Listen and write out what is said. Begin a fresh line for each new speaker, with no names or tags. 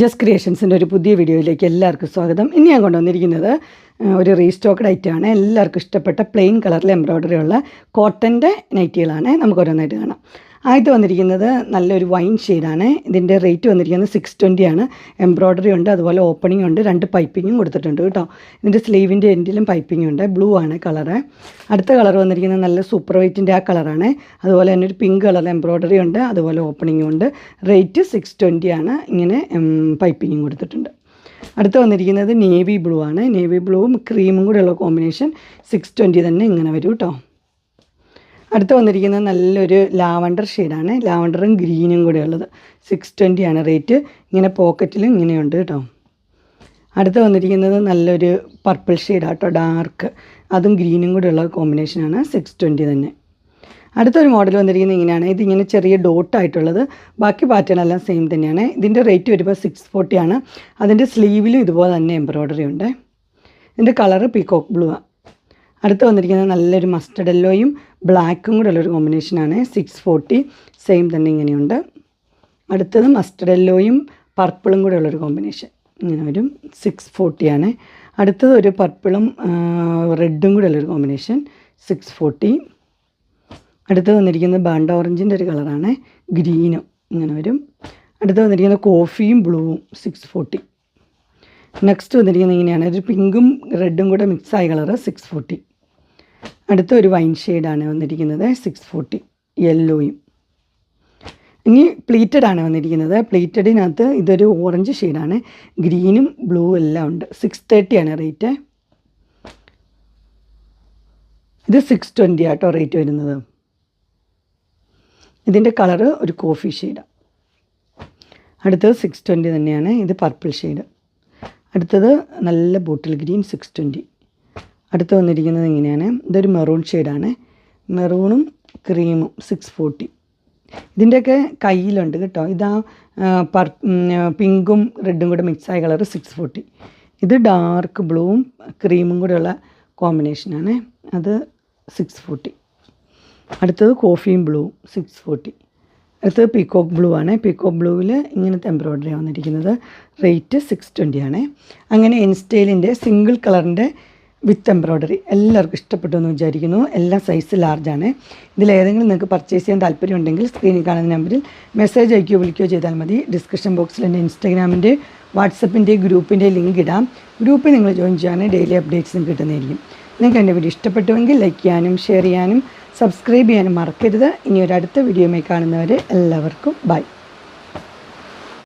Just ക്രിയേഷൻസിൻ്റെ ഒരു പുതിയ വീഡിയോയിലേക്ക് എല്ലാവർക്കും സ്വാഗതം. ഇനി ഞാൻ കൊണ്ടുവന്നിരിക്കുന്നത് ഒരു റീസ്റ്റോക്ക്ഡ് ഐറ്റമാണ്. എല്ലാവർക്കും ഇഷ്ടപ്പെട്ട പ്ലെയിൻ കളറിൽ എംബ്രോയ്ഡറി ഉള്ള കോട്ടൻ്റെ നൈറ്റികളാണ്. നമുക്ക് ഓരോന്നായിട്ട് കാണാം. ആദ്യത്തെ വന്നിരിക്കുന്നത് നല്ലൊരു വൈൻ ഷെയ്ഡാണ്. ഇതിൻ്റെ റേറ്റ് വന്നിരിക്കുന്നത് 620 ആണ്. എംബ്രോയ്ഡറി ഉണ്ട്, അതുപോലെ ഓപ്പണിംഗ് ഉണ്ട്, 2 പൈപ്പിങ്ങും കൊടുത്തിട്ടുണ്ട് കേട്ടോ. ഇതിൻ്റെ സ്ലീവിൻ്റെ എൻഡിലും പൈപ്പിംഗ് ഉണ്ട്. ബ്ലൂ ആണ് കളറ്. അടുത്ത കളർ വന്നിരിക്കുന്നത് നല്ല സൂപ്പർ വൈറ്റിൻ്റെ ആ കളറാണ്. അതുപോലെ തന്നെ ഒരു പിങ്ക് കളറിൽ എംബ്രോയ്ഡറി ഉണ്ട്, അതുപോലെ ഓപ്പണിംഗും ഉണ്ട്. റേറ്റ് 620 ആണ്. ഇങ്ങനെ പൈപ്പിങ്ങും കൊടുത്തിട്ടുണ്ട്. അടുത്ത് വന്നിരിക്കുന്നത് നേവി ബ്ലൂ ആണ്. നേവി ബ്ലൂവും ക്രീമും കൂടെ ഉള്ള കോമ്പിനേഷൻ 620 തന്നെ ഇങ്ങനെ വരും കേട്ടോ. അടുത്ത് വന്നിരിക്കുന്നത് നല്ലൊരു ലാവണ്ടർ ഷെയ്ഡാണ്. ലാവണ്ടറും ഗ്രീനും കൂടെ ഉള്ളത് 620 ആണ് റേറ്റ്. ഇങ്ങനെ പോക്കറ്റിലും ഇങ്ങനെയുണ്ട് കേട്ടോ. അടുത്ത് വന്നിരിക്കുന്നത് നല്ലൊരു പർപ്പിൾ ഷെയ്ഡാട്ടോ, ഡാർക്ക്. അതും ഗ്രീനും കൂടെ ഉള്ള കോമ്പിനേഷനാണ് 620 തന്നെ. അടുത്തൊരു മോഡൽ വന്നിരിക്കുന്നത് ഇങ്ങനെയാണ്. ഇതിങ്ങനെ ചെറിയ ഡോട്ടായിട്ടുള്ളത്. ബാക്കി പാറ്റേൺ എല്ലാം സെയിം തന്നെയാണ്. ഇതിൻ്റെ റേറ്റ് വരുമ്പോൾ 640 ആണ്. അതിൻ്റെ സ്ലീവിലും ഇതുപോലെ തന്നെ എംബ്രോയ്ഡറി ഉണ്ട്. ഇതിൻ്റെ കളറ് പീകോക്ക് ബ്ലൂ ആണ്. അടുത്ത് വന്നിരിക്കുന്നത് നല്ലൊരു മസ്റ്റർഡ് യെല്ലോയും ബ്ലാക്കും കൂടെ ഉള്ളൊരു കോമ്പിനേഷനാണ്. 640 സെയിം തന്നെ ഇങ്ങനെയുണ്ട്. അടുത്തത് മസ്റ്റർഡ് യെല്ലോയും പർപ്പിളും കൂടെ ഉള്ളൊരു കോമ്പിനേഷൻ ഇങ്ങനെ വരും. 640 ആണ്. അടുത്തത് ഒരു പർപ്പിളും റെഡും കൂടെ ഉള്ളൊരു കോമ്പിനേഷൻ 640. അടുത്ത് വന്നിരിക്കുന്നത് ബാണ്ട ഓറഞ്ചിൻ്റെ ഒരു കളറാണ്. ഗ്രീനും ഇങ്ങനെ വരും. അടുത്ത് വന്നിരിക്കുന്നത് കോഫിയും ബ്ലൂവും 640. നെക്സ്റ്റ് വന്നിരിക്കുന്നത് ഇങ്ങനെയാണ്. ഒരു പിങ്കും റെഡും കൂടെ മിക്സായ കളറ് 640. അടുത്ത ഒരു വൈൻ ഷെയ്ഡാണ് വന്നിരിക്കുന്നത് 640, യെല്ലോയും. ഇനി പ്ലീറ്റഡ് ആണ് വന്നിരിക്കുന്നത്. പ്ലീറ്റഡിനകത്ത് ഇതൊരു ഓറഞ്ച് ഷെയ്ഡാണ്. ഗ്രീനും ബ്ലൂ എല്ലാം ഉണ്ട്. 630 ആണ് റേറ്റ്. ഇത് 620 ആട്ടോ റേറ്റ് വരുന്നത്. ഇതിൻ്റെ കളറ് ഒരു കോഫി ഷെയ്ഡാണ്. അടുത്തത് 620 തന്നെയാണ്. ഇത് പർപ്പിൾ ഷെയ്ഡ്. അടുത്തത് നല്ല ബോട്ടിൽ ഗ്രീൻ 620. അടുത്ത് വന്നിരിക്കുന്നത് ഇങ്ങനെയാണ്. ഇതൊരു മെറൂൺ ഷെയ്ഡാണ്. മെറൂണും ക്രീമും 640. ഇതിൻ്റെയൊക്കെ കയ്യിലുണ്ട് കേട്ടോ. ഇതാ പിങ്കും റെഡും കൂടെ മിക്സായ കളർ 640. ഇത് ഡാർക്ക് ബ്ലൂവും ക്രീമും കൂടെയുള്ള കോമ്പിനേഷനാണ്. അത് 640. അടുത്തത് കോഫിയും ബ്ലൂവും 640. അടുത്തത് പീകോക്ക് ബ്ലൂ ആണ്. പീകോക്ക് ബ്ലൂവിൽ ഇങ്ങനത്തെ എംബ്രോയ്ഡറി വന്നിരിക്കുന്നത്. റേറ്റ് 620 ആണ്. അങ്ങനെ ഇൻസ്റ്റൈലിൻ്റെ സിംഗിൾ കളറിൻ്റെ വിത്ത് എംബ്രോയ്ഡറി എല്ലാവർക്കും ഇഷ്ടപ്പെട്ടു എന്ന് വിചാരിക്കുന്നു. എല്ലാ സൈസ് ലാർജാണ്. ഇതിലേതെങ്കിലും നിങ്ങൾക്ക് പർച്ചേസ് ചെയ്യാൻ താല്പര്യമുണ്ടെങ്കിൽ സ്ക്രീനിൽ കാണുന്ന നമ്പറിൽ മെസ്സേജ് അയക്കുകയോ വിളിക്കുകയോ ചെയ്താൽ മതി. ഡിസ്ക്രിപ്ഷൻ ബോക്സിൽ എൻ്റെ ഇൻസ്റ്റാഗ്രാമിൻ്റെ വാട്സപ്പിൻ്റെ ഗ്രൂപ്പിൻ്റെ ലിങ്ക് ഇടാം. ഗ്രൂപ്പിൽ നിങ്ങൾ ജോയിൻ ചെയ്യാൻ ഡെയിലി അപ്ഡേറ്റ്സും കിട്ടുന്നതായിരിക്കും. നിങ്ങൾക്ക് എൻ്റെ വീഡിയോ ഇഷ്ടപ്പെട്ടുവെങ്കിൽ ലൈക്ക് ചെയ്യാനും ഷെയർ ചെയ്യാനും സബ്സ്ക്രൈബ് ചെയ്യാനും മറക്കരുത്. ഇനി ഒരു അടുത്ത വീഡിയോയുമായി കാണുന്നവരെ എല്ലാവർക്കും ബൈ.